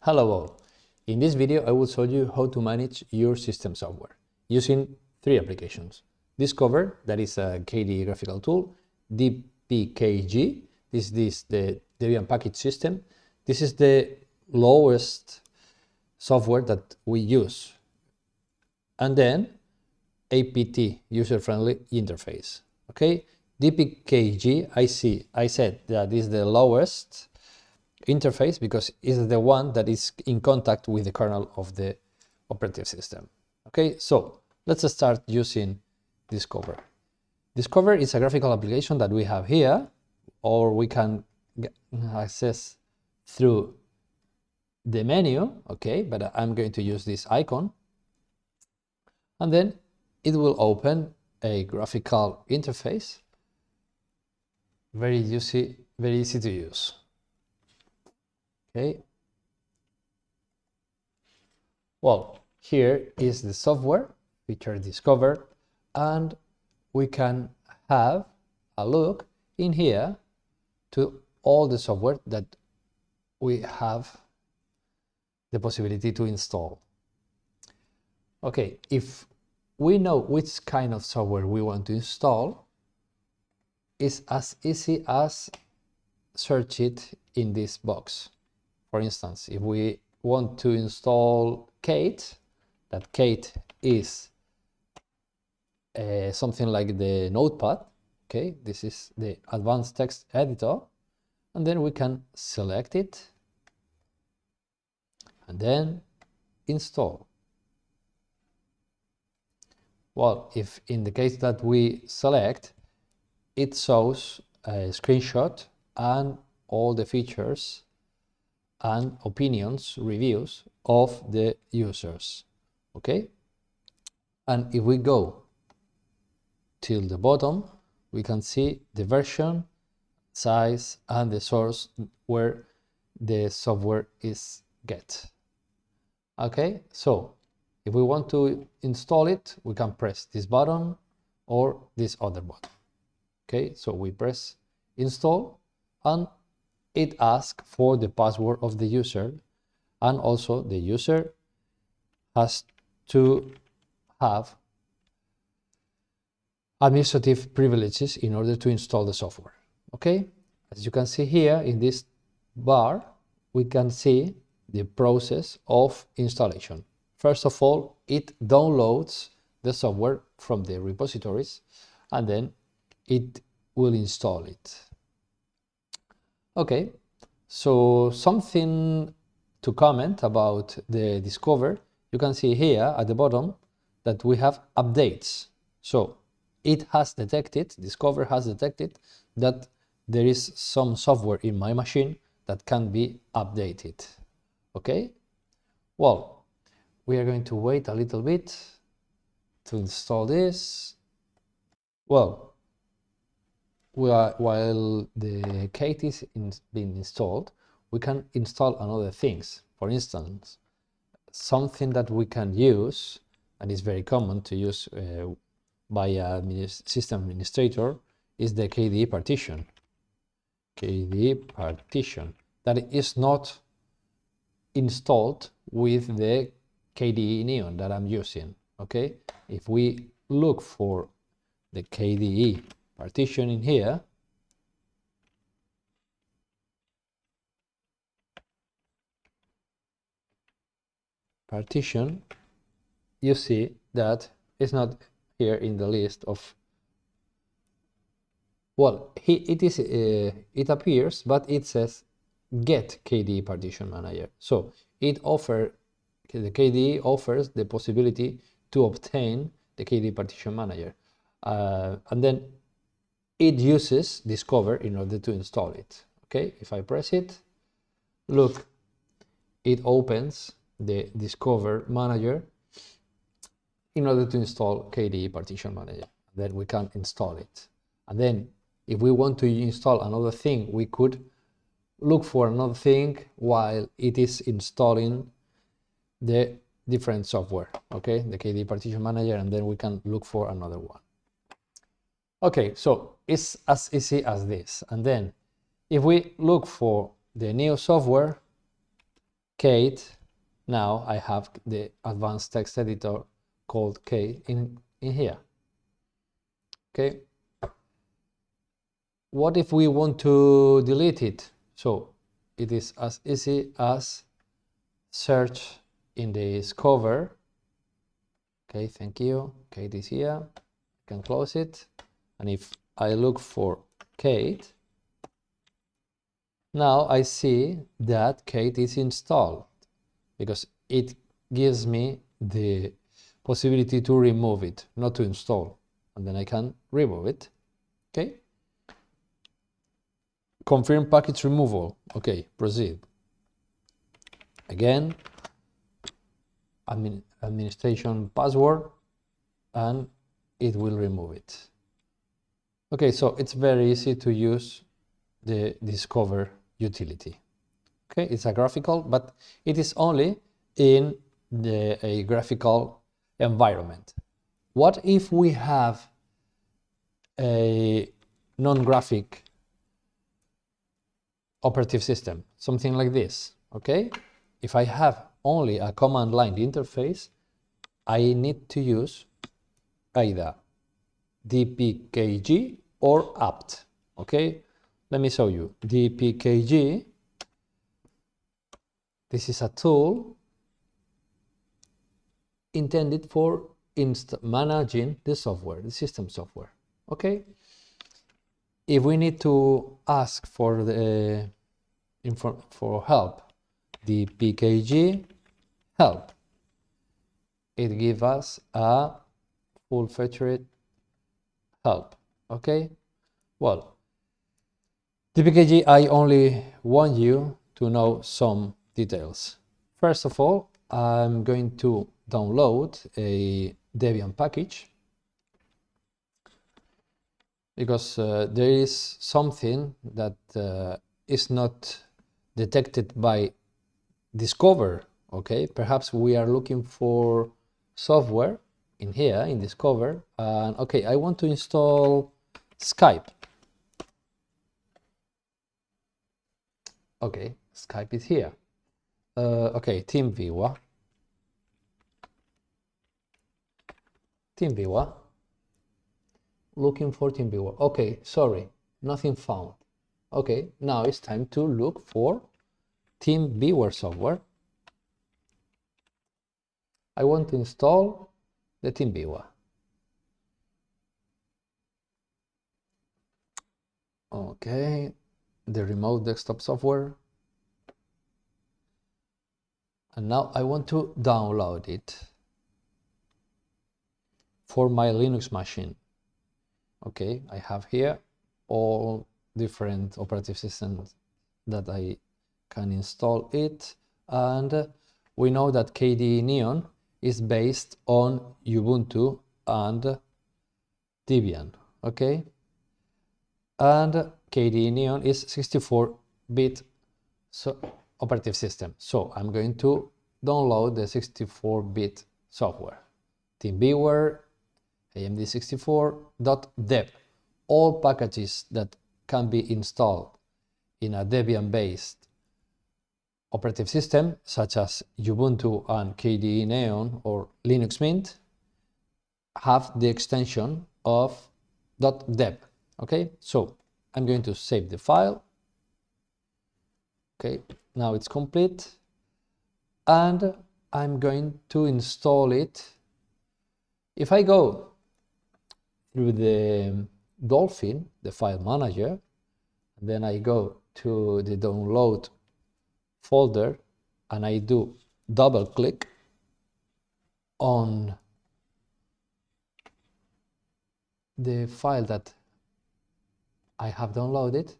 Hello all. In this video I will show you how to manage your system software using three applications. Discover, that is a KDE graphical tool. dpkg, this is the Debian package system. This is the lowest software that we use. And then apt, user-friendly interface. Okay, dpkg, I said that is the lowest interface because it's the one that is in contact with the kernel of the operative system. Okay, so let's start using Discover. Discover is a graphical application that we have here, or we can access through the menu. Okay, but I'm going to use this icon, and then it will open a graphical interface, very easy to use. Okay. Well, here is the software feature Discover, and we can have a look in here to all the software that we have the possibility to install. Okay, if we know which kind of software we want to install, it's as easy as search it in this box. For instance, if we want to install Kate, that Kate is something like the Notepad. Okay, this is the advanced text editor, and then we can select it and then install. Well, if in the case that we select, it shows a screenshot and all the features and opinions, reviews of the users. Okay, and if we go till the bottom, we can see the version, size, and the source where the software is get. Okay, so if we want to install it, we can press this button or this other button. Okay, so we press install, and it asks for the password of the user, and also the user has to have administrative privileges in order to install the software. Okay, as you can see here in this bar, we can see the process of installation. First of all, it downloads the software from the repositories, and then it will install it. Okay, so something to comment about the Discover, you can see here at the bottom that we have updates. So it has detected, Discover has detected that there is some software in my machine that can be updated. Okay, well, we are going to wait a little bit to install this. Well, while the Kate is being installed, we can install other things. For instance, something that we can use, and is very common to use by a system administrator, is the KDE partition. KDE partition that is not installed with the KDE Neon that I'm using. Okay, if we look for the KDE partition in here, partition, you see that it's not here in the list of, well, it appears, but it says get KDE partition manager. So the KDE offers the possibility to obtain the KDE partition manager, and then it uses Discover in order to install it. Okay, if I press it, look, it opens the Discover manager in order to install KDE partition manager. Then we can install it. And then if we want to install another thing, we could look for another thing while it is installing the different software. Okay, the KDE partition manager, and then we can look for another one. Okay, so it's as easy as this. And then if we look for the new software, Kate. Now I have the advanced text editor called Kate in here. Okay. What if we want to delete it? So it is as easy as search in the Discover. Okay, thank you. Kate is here. I can close it. And if I look for Kate, now I see that Kate is installed because it gives me the possibility to remove it, not to install. And then I can remove it. Okay. Confirm package removal. Okay, proceed. Again, administration password, and it will remove it. Okay, so it's very easy to use the Discover utility. Okay, it's a graphical, but it is only in a graphical environment. What if we have a non-graphic operative system, something like this? Okay, if I have only a command line interface, I need to use either dpkg or apt. Okay, let me show you. dpkg, this is a tool intended for managing the software, the system software. Okay, if we need to ask for the for help, dpkg help, it gives us a full-featured help. Okay, well, dpkg, I only want you to know some details. First of all, I'm going to download a Debian package because there is something that is not detected by Discover. Okay, perhaps we are looking for software in here in Discover, and okay, I want to install Skype. Okay, Skype is here. Okay, TeamViewer. TeamViewer. Looking for TeamViewer. Okay, sorry, nothing found. Okay, now it's time to look for TeamViewer software. I want to install the TeamViewer. Okay, the remote desktop software. And now I want to download it for my Linux machine. Okay, I have here all different operative systems that I can install it, and we know that KDE Neon is based on Ubuntu and Debian. Okay, and KDE Neon is 64-bit operative system, so I'm going to download the 64-bit software. TeamViewer amd64.deb. All packages that can be installed in a Debian-based operative system, such as Ubuntu and KDE Neon or Linux Mint, have the extension of .deb. Okay, so I'm going to save the file. Okay, now it's complete, and I'm going to install it. If I go through the Dolphin, the file manager, and then I go to the download folder and I do double click on the file that I have downloaded,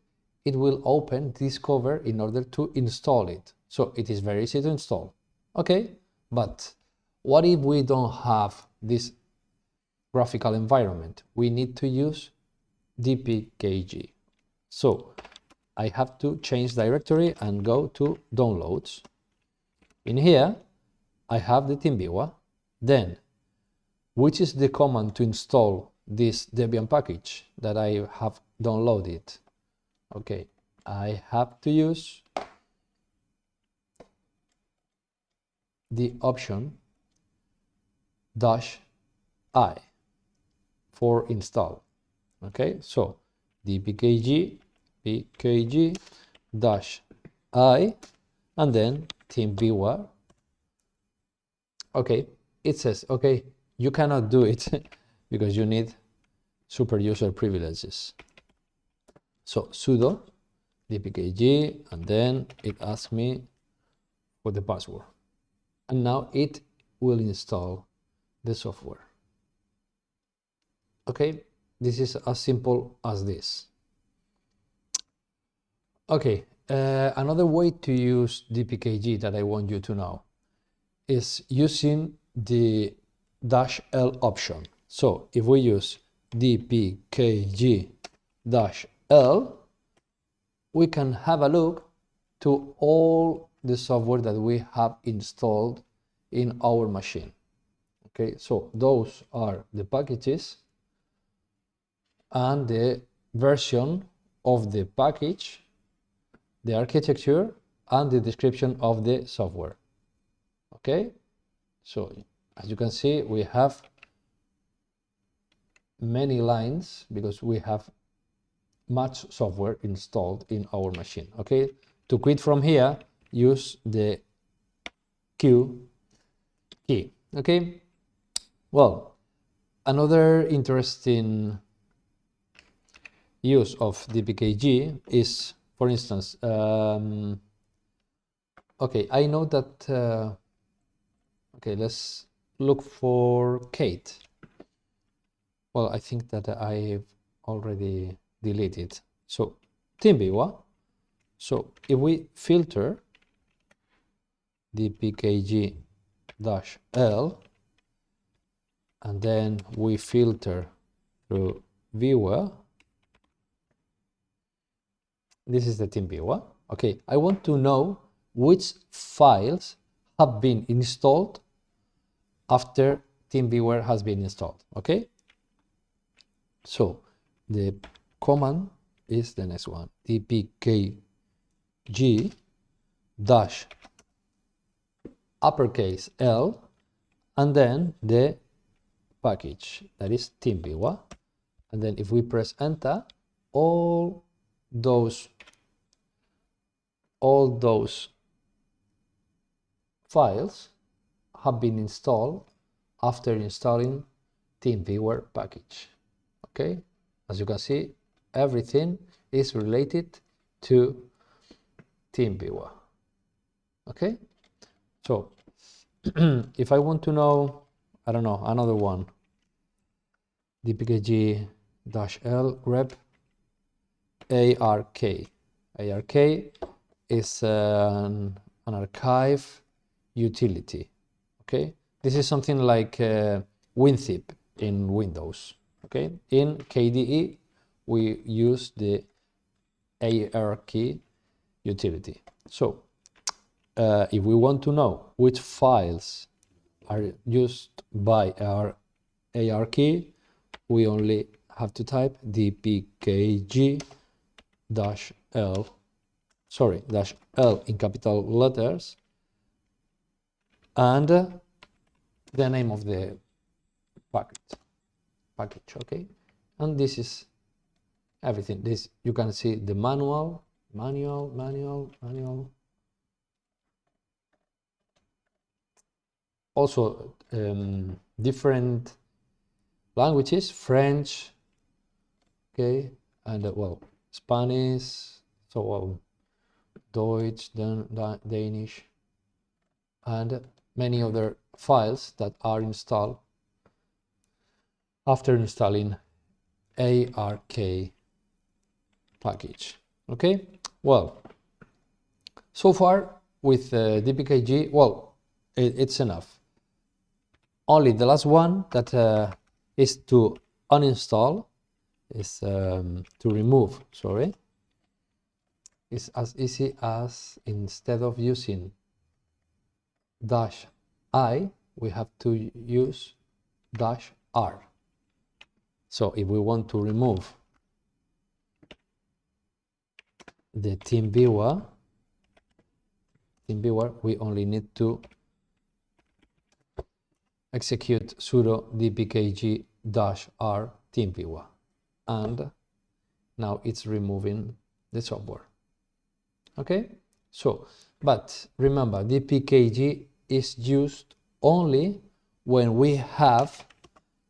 it will open Discover in order to install it. So it is very easy to install. Okay, but what if we don't have this graphical environment? We need to use dpkg. So I have to change directory and go to downloads. In here, I have the TeamViewer. Then, which is the command to install this Debian package that I have downloaded? Okay, I have to use the option -I for install. Okay, so dpkg -I and then teamviewer. Okay, it says, okay, you cannot do it because you need super user privileges. So sudo dpkg, and then it asks me for the password. And now it will install the software. Okay, this is as simple as this. Okay, another way to use dpkg that I want you to know is using the -L option. So if we use dpkg -L, we can have a look to all the software that we have installed in our machine. Okay, so those are the packages and the version of the package, the architecture, and the description of the software. Okay, so as you can see, we have many lines because we have much software installed in our machine. Okay, to quit from here, use the Q key. Okay, well, another interesting use of dpkg is, for instance, okay, I know that okay, let's look for Kate. Well, I think that I've already deleted. So TeamViewer. So if we filter dpkg-L and then we filter through viewer, this is the TeamViewer. Okay, I want to know which files have been installed after TeamViewer has been installed. Okay, so the command is the next one, dpkg uppercase L and then the package, that is TeamViewer. And then if we press enter, all those files have been installed after installing TeamViewer package. Okay, as you can see, everything is related to TeamViewer. Okay, so if I want to know, I don't know, another one, dpkg-L grep ark. Ark is an archive utility. Okay, this is something like WinZip in Windows. Okay, in KDE we use the ark utility. So if we want to know which files are used by our ark, we only have to type dpkg-L, sorry, -L in capital letters, and the name of the package. Okay, and this is everything. This, you can see the manual. Also different languages, French, okay, and well, Spanish, so Deutsch, Danish, and many other files that are installed after installing ark package. Okay, well, so far with dpkg, well, it's enough. Only the last one that is to uninstall, is to remove, sorry, is as easy as, instead of using -I, we have to use -R. So if we want to remove the TeamViewer, we only need to execute sudo dpkg -r tmpwa, and now it's removing the software. Okay, so but remember, dpkg is used only when we have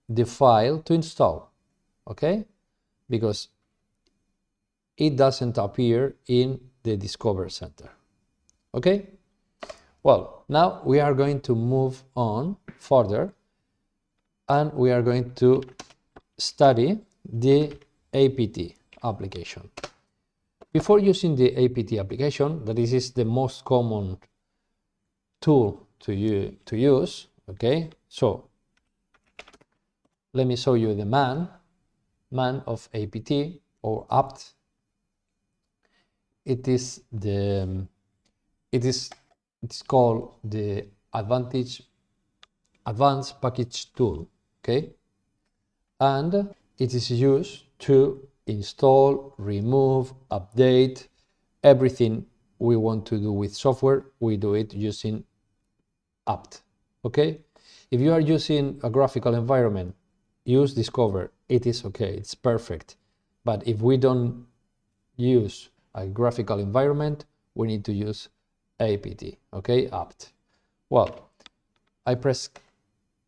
the file to install, okay, because it doesn't appear in the Discover Center. Okay, well, now we are going to move on further, and we are going to study the apt application. Before using the apt application, that is the most common tool to use, okay, so let me show you the man of apt or apt. It's called the advanced package tool, okay, and it is used to install, remove, update everything we want to do with software. We do it using apt, okay. If you are using a graphical environment, use Discover. It is okay, it's perfect. But if we don't use a graphical environment, we need to use apt, okay, apt. Well, I press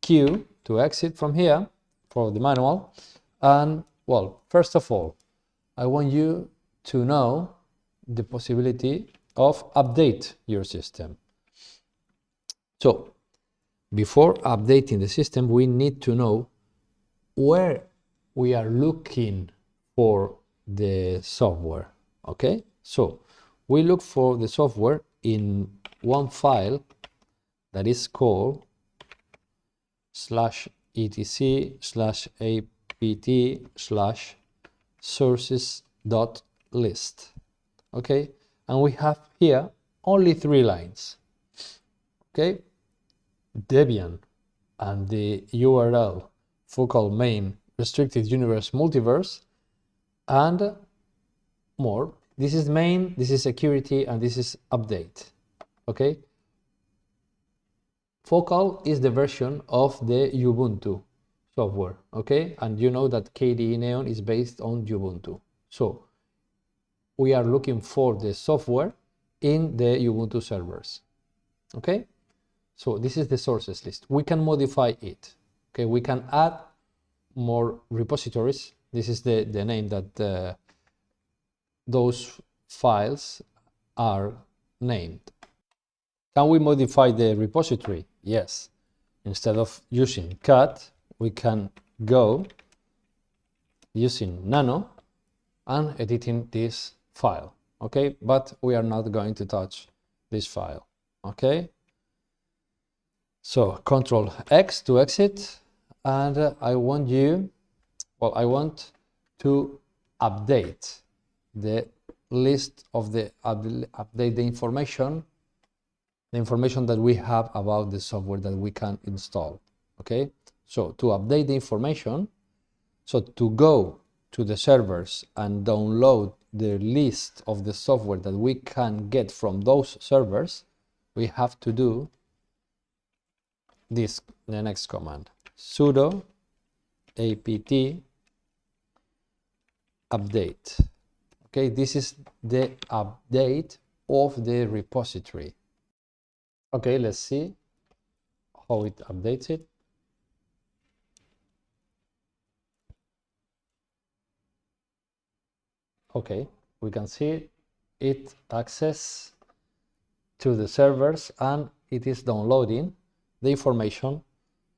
Q to exit from here for the manual, and well, first of all, I want you to know the possibility of update your system. So before updating the system, we need to know where we are looking for the software, okay. So we look for the software in one file that is called /etc/apt/sources.list, okay, and we have here only 3 lines, okay. Debian and the URL focal main restricted universe multiverse, and more. This is main, this is security, and this is update, okay. Focal is the version of the Ubuntu software, okay, and you know that KDE Neon is based on Ubuntu, so we are looking for the software in the Ubuntu servers, okay. So this is the sources list. We can modify it, okay. We can add more repositories. This is the name that those files are named. Can we modify the repository? Yes. Instead of using cat, we can go using nano and editing this file, okay, but we are not going to touch this file, okay. So Control X to exit, and I want to update the list of the update the information that we have about the software that we can install, okay. So to update the information, so to go to the servers and download the list of the software that we can get from those servers, we have to do the next command, sudo apt update, okay. This is the update of the repository, okay. Let's see how it updates it. Okay, we can see it access to the servers, and it is downloading the information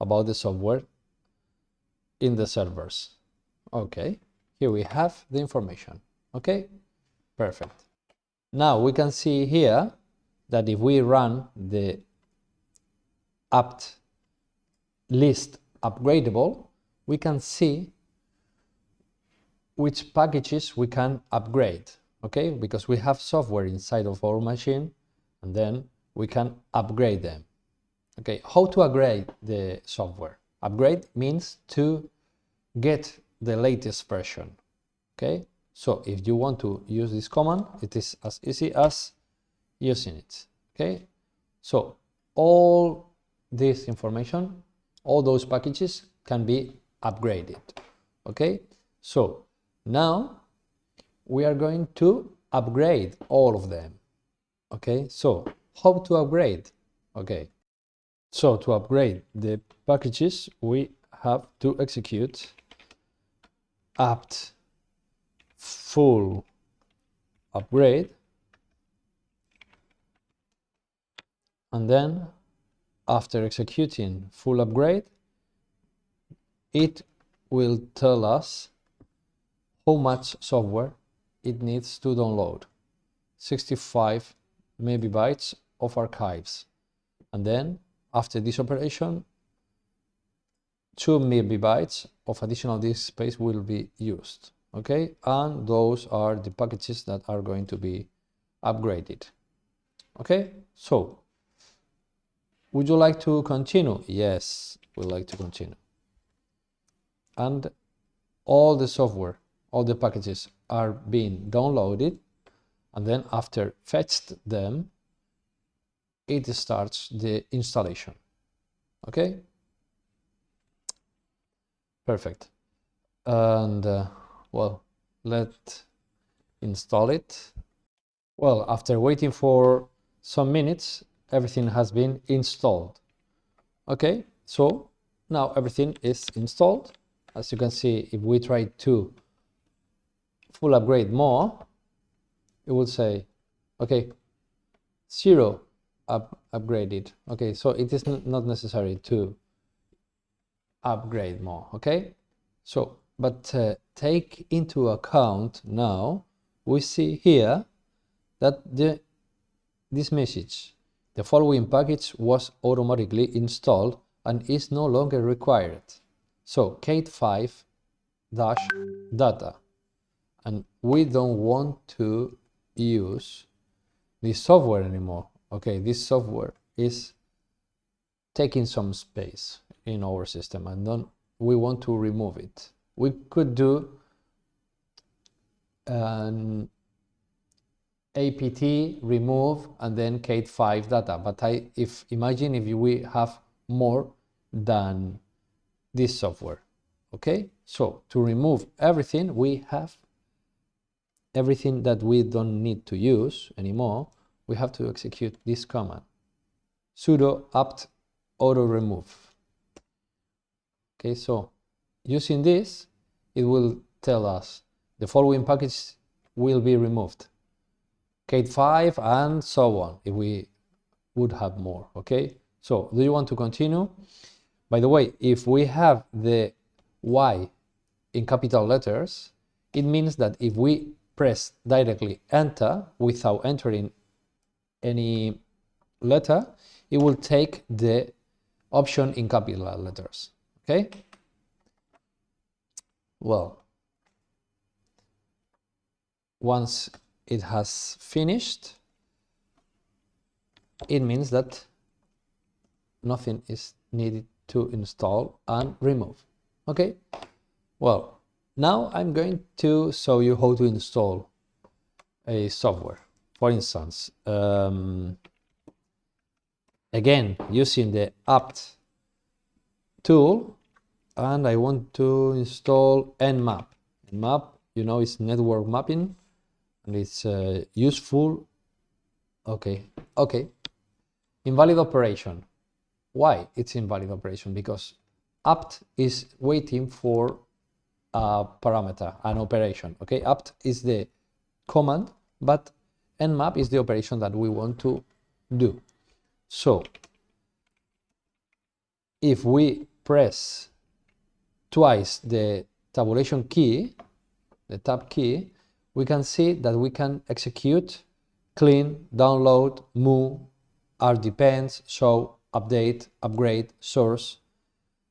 about the software in the servers. Okay, here we have the information, okay, perfect. Now we can see here that if we run the apt list upgradable, we can see which packages we can upgrade, okay, because we have software inside of our machine, and then we can upgrade them. Okay, how to upgrade the software? Upgrade means to get the latest version, okay. So if you want to use this command, it is as easy as using it, okay. So all this information all those packages can be upgraded. Okay, so now we are going to upgrade all of them. Okay, so how to upgrade? Okay, so to upgrade the packages, we have to execute apt full upgrade, and then after executing full upgrade, it will tell us how much software it needs to download. 65 megabytes of archives, and then after this operation 2 megabytes of additional disk space will be used. Okay, and those are the packages that are going to be upgraded. Okay, so would you like to continue? Yes, we'd like to continue. And all the software, all the packages are being downloaded, and then after fetched them, it starts the installation. Okay, perfect. And well, let's install it. Well, after waiting for some minutes, everything has been installed. Okay, so now everything is installed. As you can see, if we try to full upgrade more, it will say, okay, 0 upgraded. Okay, so it is not necessary to upgrade more. Okay, so but take into account now, we see here that this message, the following package was automatically installed and is no longer required. So KDE5-data, and we don't want to use this software anymore. Okay, this software is taking some space in our system, and we want to remove it. We could do an apt remove and then KDE5-data, but imagine if we have more than this software. Okay, so to remove everything, we have everything that we don't need to use anymore. We have to execute this command, sudo apt auto remove. Okay, so using this, it will tell us the following package will be removed, KDE5 and so on, if we would have more. Okay, so do you want to continue? By the way, if we have the Y in capital letters, it means that if we press directly enter without entering any letter, it will take the option in capital letters. Okay, well, once it has finished, it means that nothing is needed to install and remove. Okay, well, now I'm going to show you how to install a software. For instance, again, using the apt tool, and I want to install nmap. Nmap, you know, is network mapping, and it's useful. Okay, invalid operation. Why it's invalid operation? Because apt is waiting for a parameter, an operation. Okay, apt is the command, but nmap is the operation that we want to do. So if we press twice the tabulation key, the tab key, we can see that we can execute clean, download, move, rdepends, show, update, upgrade, source,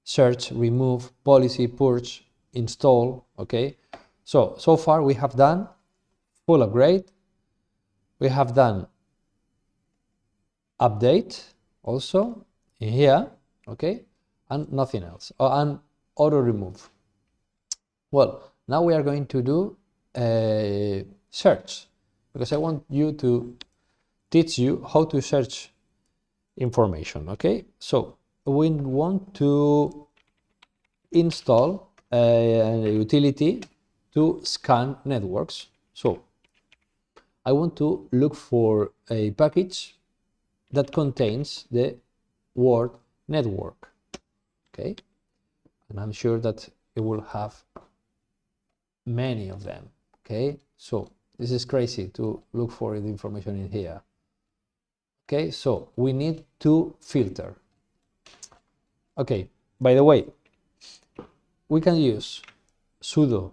search, remove, policy, purge, install. Okay, so far we have done full upgrade, we have done update also in here, okay, and nothing else, and auto remove. Well, now we are going to do a search, because I want you to teach you how to search information. Okay, so we want to install a utility to scan networks. So I want to look for a package that contains the word network. Okay, and I'm sure that it will have many of them. Okay, so this is crazy to look for the information in here. Okay, so we need to filter. Okay, by the way, we can use sudo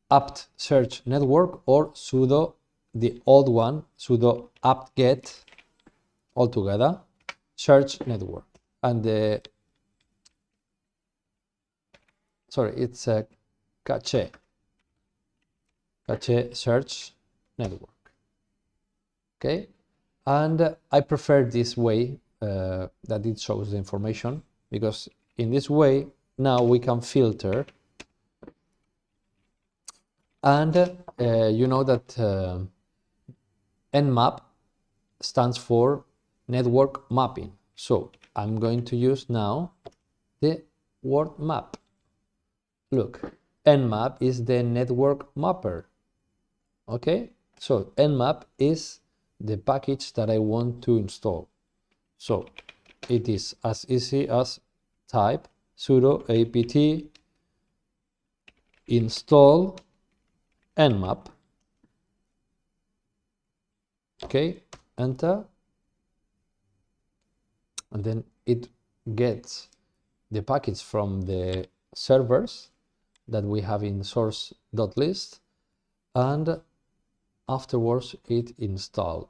apt search network or sudo, the old one, sudo apt get altogether search network. And the it's a cache search network. Okay, and I prefer this way that it shows the information, because in this way now we can filter, and you know that nmap stands for network mapping. So I'm going to use now the word map. Look, nmap is the network mapper. Okay, so nmap is the package that I want to install. So it is as easy as type sudo apt install nmap. Okay, enter, and then it gets the package from the servers that we have in source.list, and afterwards it installs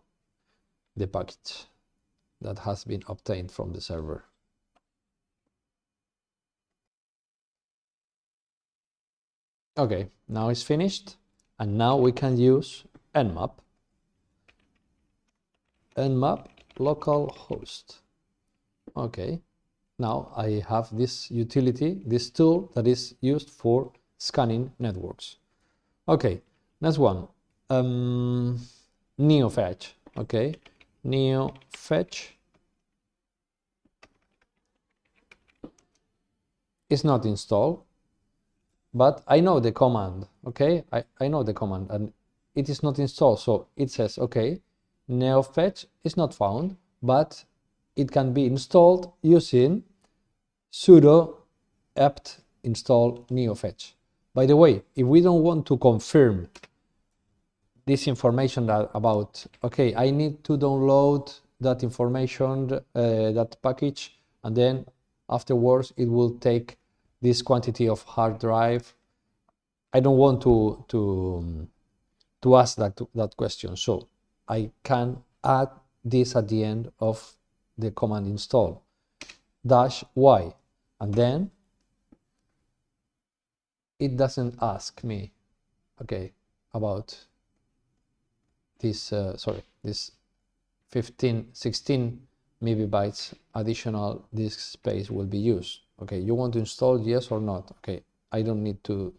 the package that has been obtained from the server. Okay, now it's finished, and now we can use nmap localhost. Okay, now I have this utility, this tool that is used for scanning networks. Okay, next one, neofetch. Okay, neofetch is not installed, but I know the command. Okay, I know the command, and it is not installed. So it says, okay, neofetch is not found, but it can be installed using sudo apt install neofetch. By the way, if we don't want to confirm this information about, okay, I need to download that information, that package, and then afterwards it will take this quantity of hard drive. I don't want to ask that question, so I can add this at the end of the command install -y, and then it doesn't ask me, okay, about this this 16 megabytes additional disk space will be used. Okay, you want to install, yes or not? Okay, I don't need to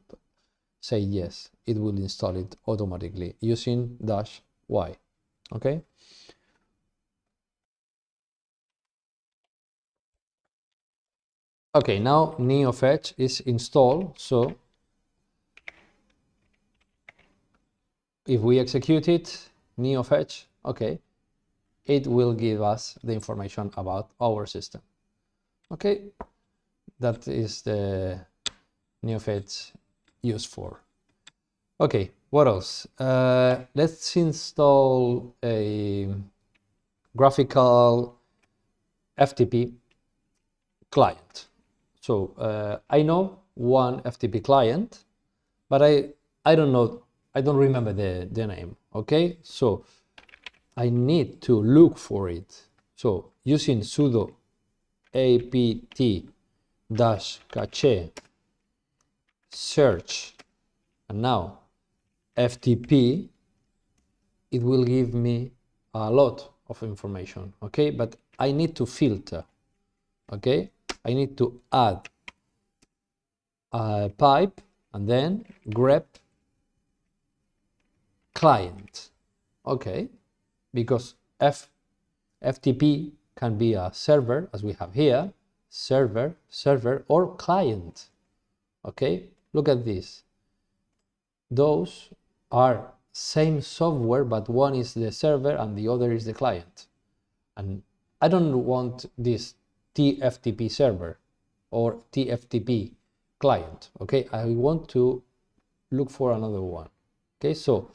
say yes, it will install it automatically using -y. Okay, okay, now neofetch is installed, so if we execute it, neofetch, okay, it will give us the information about our system. Okay, that is the neofetch used for. Okay, what else? Let's install a graphical FTP client. So I know one FTP client, but I don't know, I don't remember the name. Okay, so I need to look for it. So using sudo apt-cache search, and now FTP, it will give me a lot of information. Okay, but I need to filter. Okay, I need to add a pipe and then grep client. Okay, because FTP can be a server, as we have here, server, or client. Okay, look at this. Those are same software, but one is the server and the other is the client. And I don't want this TFTP server or TFTP client. Okay, I want to look for another one. Okay, so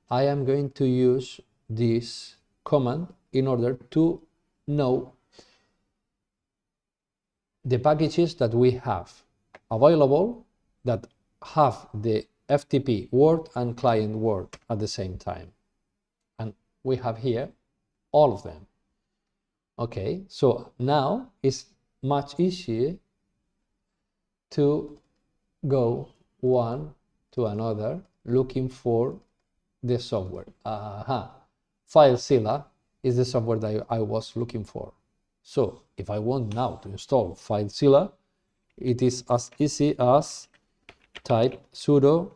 I am going to use this command in order to know the packages that we have available that have the FTP word and client word at the same time. And we have here all of them. Okay, so now it's much easier to go one to another looking for the software. FileZilla is the software that I was looking for. So if I want now to install FileZilla, it is as easy as type sudo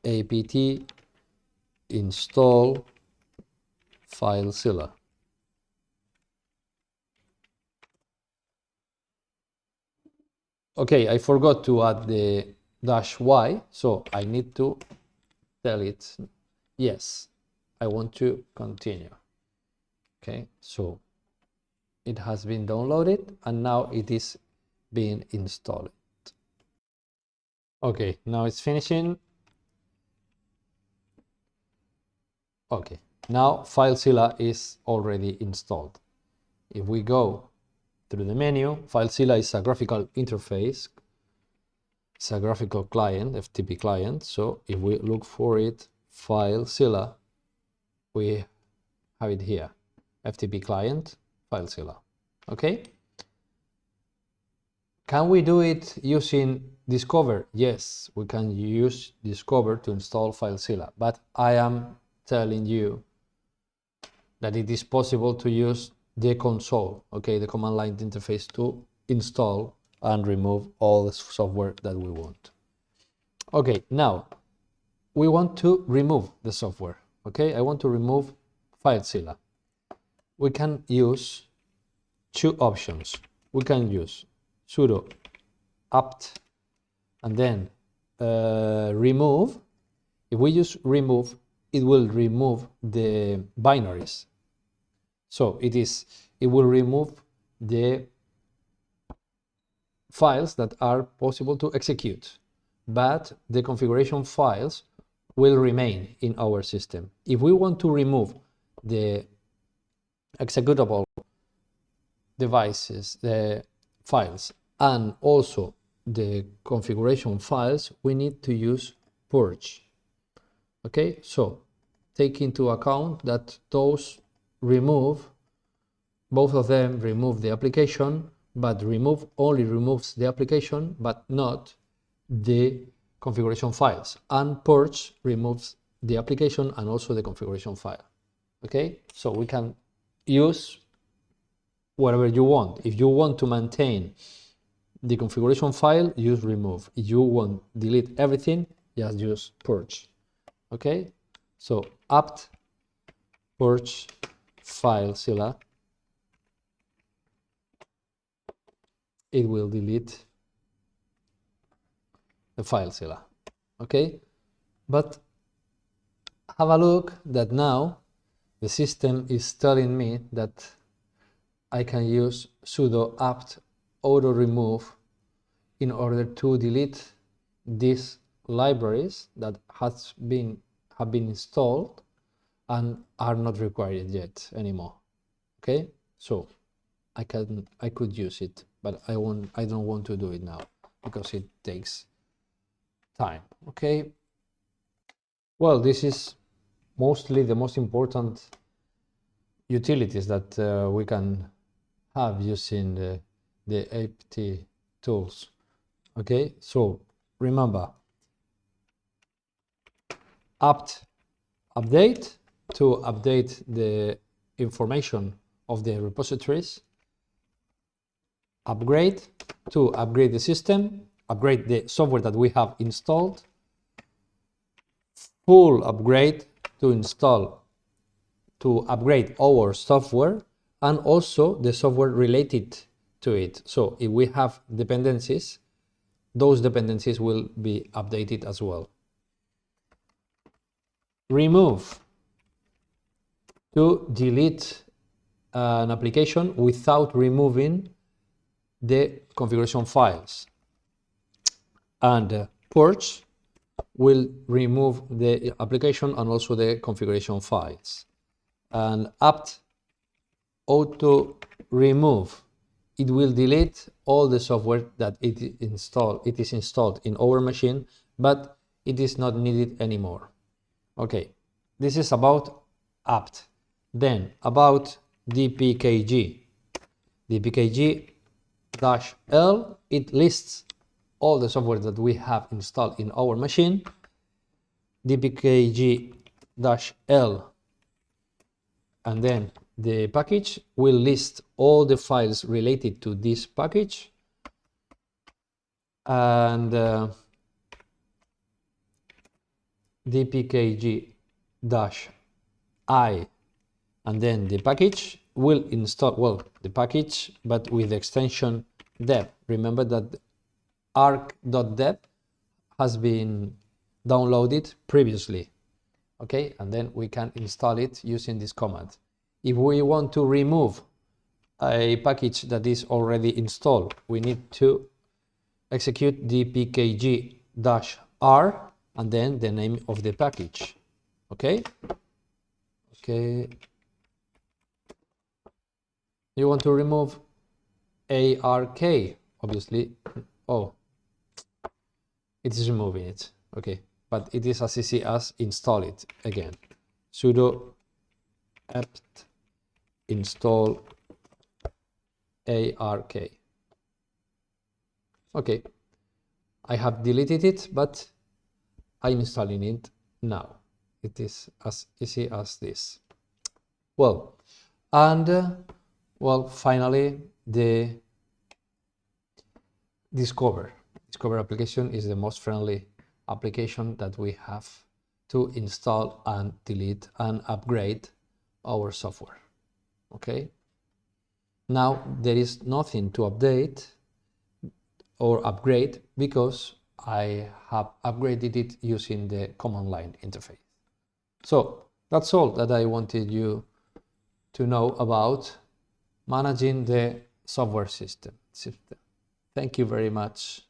apt install FileZilla. Okay, I forgot to add the -y, so I need to tell it yes, I want to continue. Okay, so it has been downloaded and now it is being installed. Okay, now it's finishing. Okay, now FileZilla is already installed. If we go through the menu, FileZilla is a graphical interface. It's a graphical client, FTP client. So if we look for it, FileZilla, we have it here, FTP client, FileZilla. Okay. Can we do it using Discover? Yes, we can use Discover to install FileZilla, but I am telling you that it is possible to use the console, okay, the command line interface, to install and remove all the software that we want. Okay, now we want to remove the software. Okay, I want to remove FileZilla. We can use two options. We can use sudo apt and then remove. If we use remove, it will remove the binaries. So it will remove the files that are possible to execute, but the configuration files will remain in our system. If we want to remove the executable devices, the files, and also the configuration files, we need to use purge. Okay, so take into account that those remove, both of them remove the application, but remove only removes the application, but not the configuration files, and purge removes the application and also the configuration file. Okay, so we can use whatever you want. If you want to maintain the configuration file, use remove. If you want delete everything, just use purge. Okay, so apt purge FileZilla, it will delete the FileZilla. Okay, but have a look that now the system is telling me that I can use sudo apt auto remove in order to delete these libraries that have been installed and are not required yet anymore. Okay, so I could use it, but I don't want to do it now because it takes time. Okay, well, this is mostly the most important utilities that we can have using the apt tools. Okay, so remember, apt update to update the information of the repositories, upgrade to upgrade the system, upgrade the software that we have installed, full upgrade to upgrade our software, and also the software related to it. So if we have dependencies, those dependencies will be updated as well. Remove, to delete an application without removing the configuration files. And purge will remove the application and also the configuration files. And apt auto remove, it will delete all the software that it is installed in our machine, but it is not needed anymore. Okay, this is about apt. Then about dpkg. dpkg-l, it lists all the software that we have installed in our machine. dpkg-l, and then the package will list all the files related to this package. And dpkg-i, and then the package will install, well, the package, but with the extension deb. Remember that arc.deb has been downloaded previously. Okay, and then we can install it using this command. If we want to remove a package that is already installed, we need to execute dpkg-r and then the name of the package. Okay. You want to remove ark, obviously. Oh, it is removing it. Okay, but it is as easy as install it again. Sudo apt install ark. Okay, I have deleted it, but I'm installing it now. It is as easy as this. Well, and well, finally, the Discover application is the most friendly application that we have to install and delete and upgrade our software. Okay. Now there is nothing to update or upgrade because I have upgraded it using the command line interface. So that's all that I wanted you to know about managing the software system. Thank you very much.